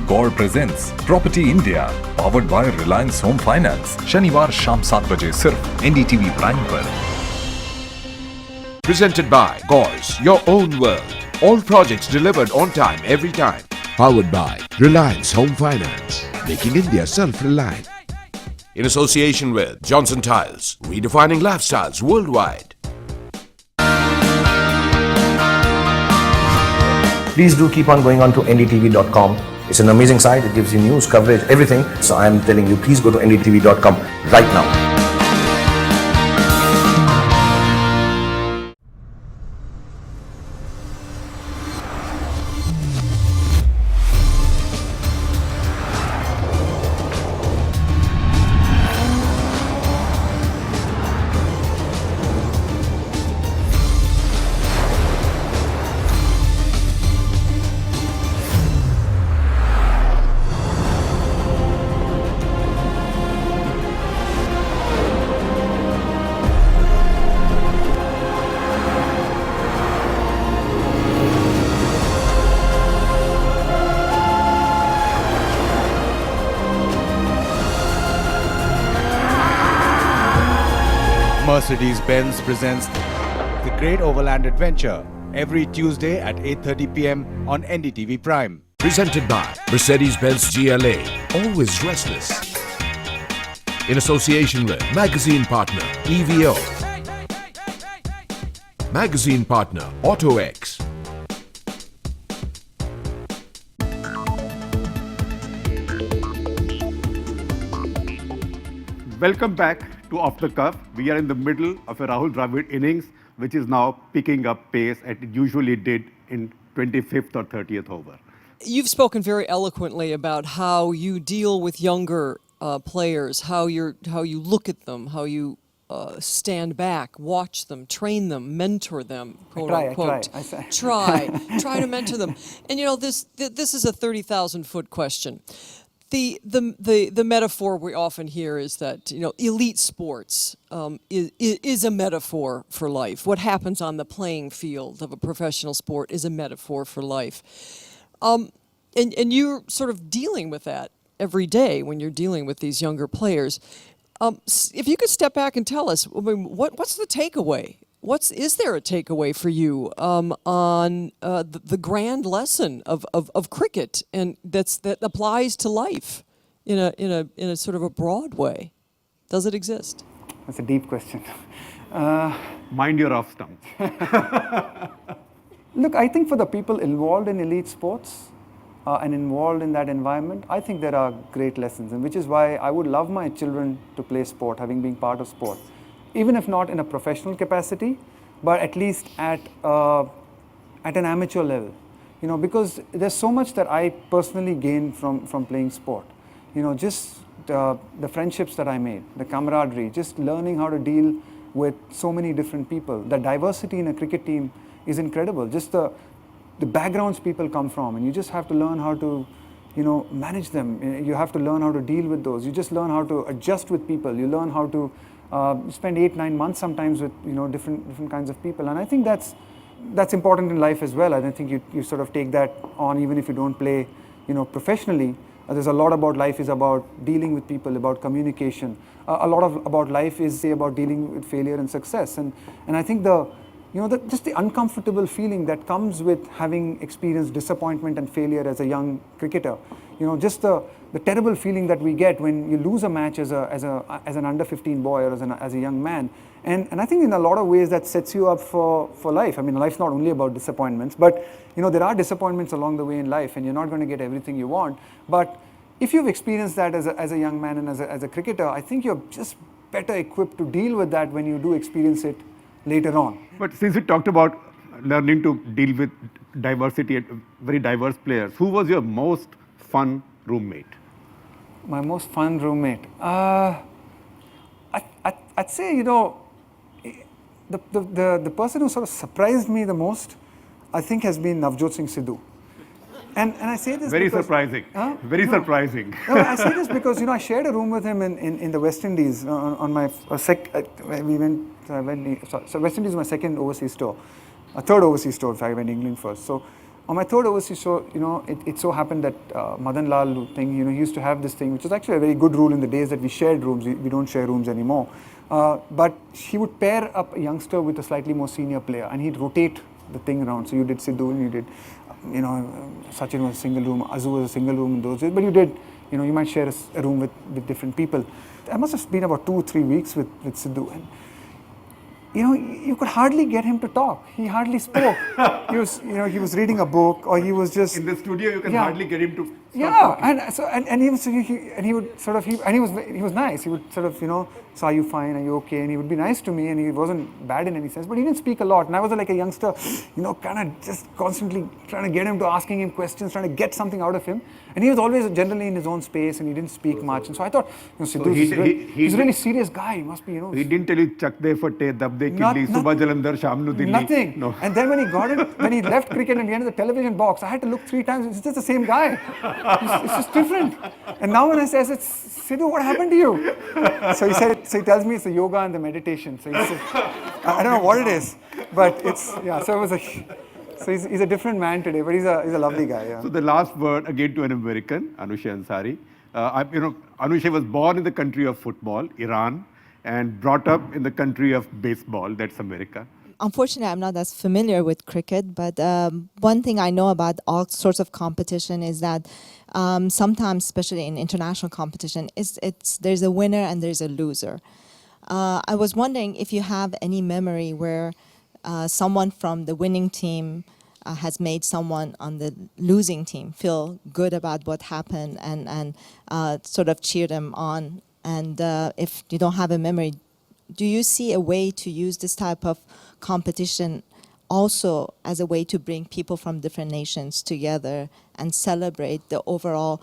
[SPEAKER 14] Gaur presents property India, powered by Reliance home finance, शनिवार शाम 7 बजे सिर्फ एनडीटीवी प्राइम पर।
[SPEAKER 6] Presented by GAURS, your own world. All projects delivered on time, every time.
[SPEAKER 7] Powered by Reliance Home Finance, making India self-reliant.
[SPEAKER 6] In association with Johnson Tiles, redefining lifestyles worldwide.
[SPEAKER 18] Please do keep on going on to ndtv.com. It's an amazing site. It gives you news, coverage, everything. So I am telling you, please go to ndtv.com right now.
[SPEAKER 21] Mercedes-Benz presents The Great Overland Adventure every Tuesday at 8:30 p.m. on NDTV Prime.
[SPEAKER 6] Presented by Mercedes-Benz GLA, always restless. In association with magazine partner EVO, magazine partner AutoX,
[SPEAKER 2] Welcome back to Off the Cuff. We are in the middle of a Rahul Dravid innings, which is now picking up pace as it usually did in 25th or 30th over.
[SPEAKER 27] You've spoken very eloquently about how you deal with younger players, how you look at them, how you stand back, watch them, train them, mentor them, quote unquote. Try to mentor them. And you know, this is a 30,000-foot question. The metaphor we often hear is that, you know, elite sports is a metaphor for life. What happens on the playing field of a professional sport is a metaphor for life. And you're sort of dealing with that every day when you're dealing with these younger players. If you could step back and tell us, I mean, what's the takeaway? Is there a takeaway for you on the grand lesson of cricket, and that applies to life in a sort of a broad way? Does it exist?
[SPEAKER 3] That's a deep question.
[SPEAKER 2] Mind your off stump.
[SPEAKER 3] Look, I think for the people involved in elite sports and involved in that environment, I think there are great lessons, and which is why I would love my children to play sport, having been part of sport. Even if not in a professional capacity, but at least at an amateur level, you know, because there's so much that I personally gained from playing sport. You know, just the friendships that I made, the camaraderie, just learning how to deal with so many different people. The diversity in a cricket team is incredible. Just the backgrounds people come from, and you just have to learn how to, you know, manage them. You have to learn how to deal with those. You just learn how to adjust with people. You learn how to spend 8-9 months sometimes with, you know, different kinds of people, and I think that's that's important in life as well. And I think you sort of take that on even if you don't play, professionally. There's a lot about life is about dealing with people, about communication. A lot about life is about dealing with failure and success. And I think just the uncomfortable feeling that comes with having experienced disappointment and failure as a young cricketer. Just the terrible feeling that we get when you lose a match as an under 15 boy or as a young man. And I think in a lot of ways that sets you up for life. I mean, life's not only about disappointments, but there are disappointments along the way in life, and you're not going to get everything you want. But if you've experienced that as a young man and as a cricketer, I think you're just better equipped to deal with that when you do experience it later on.
[SPEAKER 2] But since you talked about learning to deal with diversity and very diverse players, who was your most fun roommate?
[SPEAKER 3] My most fun roommate? I'd say, the person who sort of surprised me the most, I think, has been Navjot Singh Sidhu. And I say this
[SPEAKER 2] very
[SPEAKER 3] because,
[SPEAKER 2] surprising. Very surprising.
[SPEAKER 3] No, I say this because I shared a room with him in the West Indies on my West Indies was my second overseas tour, a third overseas tour. In fact, I went to England first. So on my third overseas tour, it so happened that Madan Lal thing, he used to have this thing, which was actually a very good rule in the days that we shared rooms. We don't share rooms anymore. But he would pair up a youngster with a slightly more senior player, and he'd rotate the thing around. So you did Sidhu, and you did, Sachin was a single room, Azu was a single room in those days. But you did, you might share a room with different people. I must have been about 2 or 3 weeks with Sidhu, and you could hardly get him to talk. He hardly spoke. He was reading a book, or he was just
[SPEAKER 2] in the studio. You can hardly get him to.
[SPEAKER 3] He was nice. He would sort of, so are you fine? Are you okay? And he would be nice to me, and he wasn't bad in any sense. But he didn't speak a lot. And I was like a youngster, kind of just constantly trying to get him to asking him questions, trying to get something out of him. And he was always generally in his own space, and he didn't speak much. And so I thought, Sidhu, he's a really serious guy. He must be,
[SPEAKER 2] He didn't tell you chak de fate, dab de killi, subah jalandhar, sham nu Delhi.
[SPEAKER 3] Nothing.
[SPEAKER 2] No.
[SPEAKER 3] And then when he left cricket and he entered the television box, I had to look 3 times. It's just the same guy. It's just different. And now when I say, Sidhu, what happened to you? So he tells me it's the yoga and the meditation. So he said, I don't know what it is, but so he's a different man today, but he's a lovely guy. Yeah.
[SPEAKER 2] So the last word again to an American, Anushay Ansari. Anushay was born in the country of football, Iran, and brought up in the country of baseball, that's America.
[SPEAKER 9] Unfortunately, I'm not as familiar with cricket, but one thing I know about all sorts of competition is that sometimes, especially in international competition, there's a winner and there's a loser. I was wondering if you have any memory where someone from the winning team has made someone on the losing team feel good about what happened and sort of cheer them on. And if you don't have a memory, do you see a way to use this type of competition also as a way to bring people from different nations together and celebrate the overall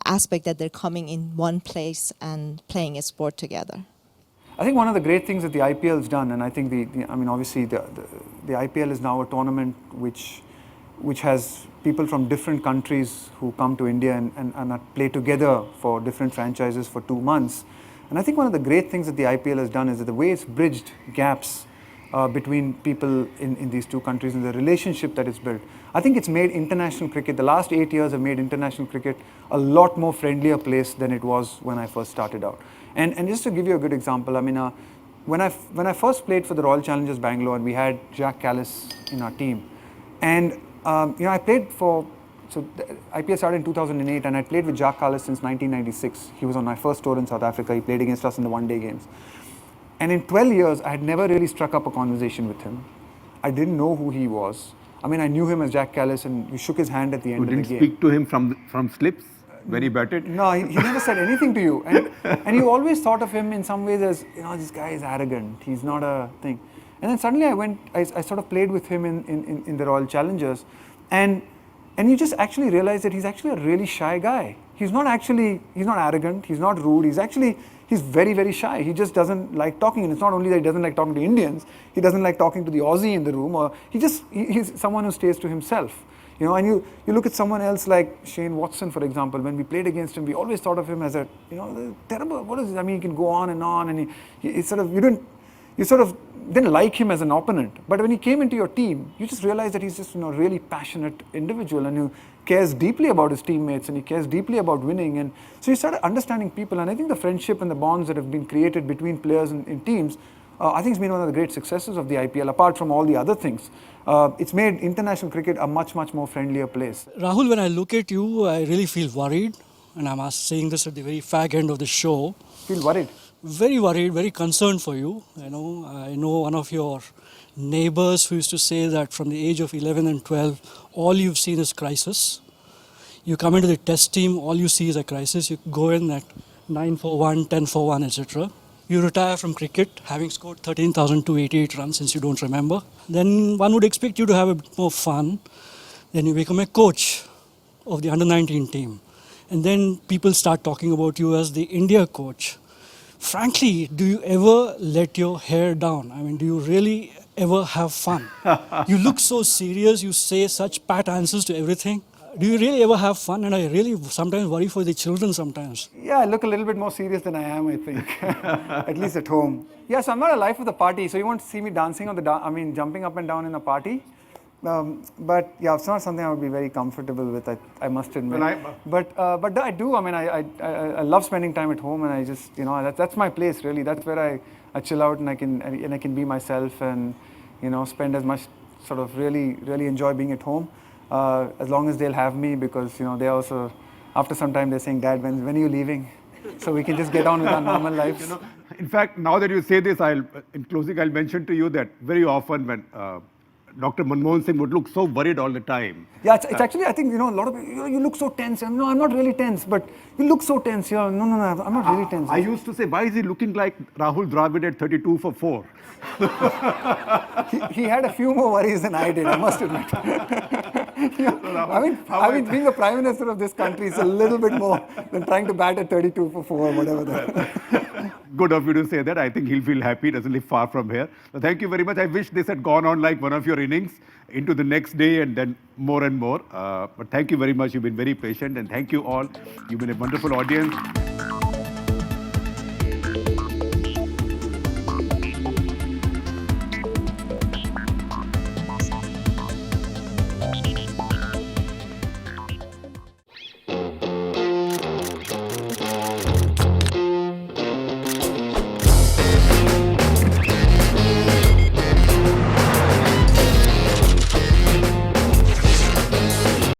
[SPEAKER 9] aspect that they're coming in one place and playing a sport together?
[SPEAKER 3] I think one of the great things that the IPL has done, and I think obviously the IPL is now a tournament which has people from different countries who come to India and play together for different franchises for 2 months. And I think one of the great things that the IPL has done is that the way it's bridged gaps between people in these 2 countries and the relationship that it's built. I think it's made international cricket, the last 8 years have made international cricket a lot more friendlier place than it was when I first started out. And just to give you a good example, when I first played for the Royal Challengers Bangalore, and we had Jack Callis in our team, and I played so the IPL started in 2008, and I played with Jack Callis since 1996. He was on my first tour in South Africa. He played against us in the one-day games. And in 12 years, I had never really struck up a conversation with him. I didn't know who he was. I knew him as Jack Callis, and we shook his hand at the end of the game.
[SPEAKER 2] You didn't speak to him from slips? Very batted?
[SPEAKER 3] No, he never said anything to you. And you always thought of him in some ways as, this guy is arrogant. He's not a thing. And then suddenly I sort of played with him in the Royal Challengers. And you just actually realize that he's actually a really shy guy. He's not arrogant, he's not rude, he's very, very shy. He just doesn't like talking. And it's not only that he doesn't like talking to Indians, he doesn't like talking to the Aussie in the room, or he's someone who stays to himself. And you look at someone else like Shane Watson, for example. When we played against him, we always thought of him as a, terrible, what is this? He can go on, and he sort of, you sort of didn't like him as an opponent. But when he came into your team, you just realize that he's just really passionate individual and who cares deeply about his teammates and he cares deeply about winning. And so you started understanding people. And I think the friendship and the bonds that have been created between players in teams, I think it's been one of the great successes of the IPL, apart from all the other things. It's made international cricket a much, much more friendlier place.
[SPEAKER 1] Rahul, when I look at you, I really feel worried. And I'm saying this at the very fag end of the show.
[SPEAKER 3] Feel worried?
[SPEAKER 1] Very worried, very concerned for you. I know one of your neighbors who used to say that from the age of 11 and 12, all you've seen is crisis. You come into the test team, all you see is a crisis. You go in at 9 for 1, 10 for 1, etc. You retire from cricket, having scored 13,288 runs, since you don't remember. Then one would expect you to have a bit more fun. Then you become a coach of the under-19 team. And then people start talking about you as the India coach. Frankly, do you ever let your hair down? I mean, do you really ever have fun? You look so serious, you say such pat answers to everything. Do you really ever have fun? And I really sometimes worry for the children sometimes.
[SPEAKER 3] Yeah, I look a little bit more serious than I am, I think. At least at home. Yeah, so I'm not a life of the party, so you won't see me dancing on the, jumping up and down in a party. But yeah, it's not something I would be very comfortable with, I must admit. But I do. I mean, I love spending time at home, and I just, that's my place really. That's where I chill out and I can be myself and, spend as much sort of really enjoy being at home, as long as they'll have me, because they also, after some time, they're saying, Dad, when are you leaving? So we can just get on with our normal lives.
[SPEAKER 2] In fact, now that you say this, in closing, I'll mention to you that very often when Dr. Manmohan Singh would look so worried all the time.
[SPEAKER 3] Yeah, it's actually, I think, a lot of people, you look so tense. No, I'm not really tense, but you look so tense. No, I'm not really tense.
[SPEAKER 2] I used to say, why is he looking like Rahul Dravid at 32 for 4?
[SPEAKER 3] he had a few more worries than I did, I must admit. I mean, being the Prime Minister of this country is a little bit more than trying to bat at 32 for 4 or whatever that.
[SPEAKER 2] Good of you to say that. I think he'll feel happy. He doesn't live far from here. So thank you very much. I wish this had gone on like one of your innings into the next day and then more and more. But thank you very much. You've been very patient, and thank you all. You've been a wonderful audience.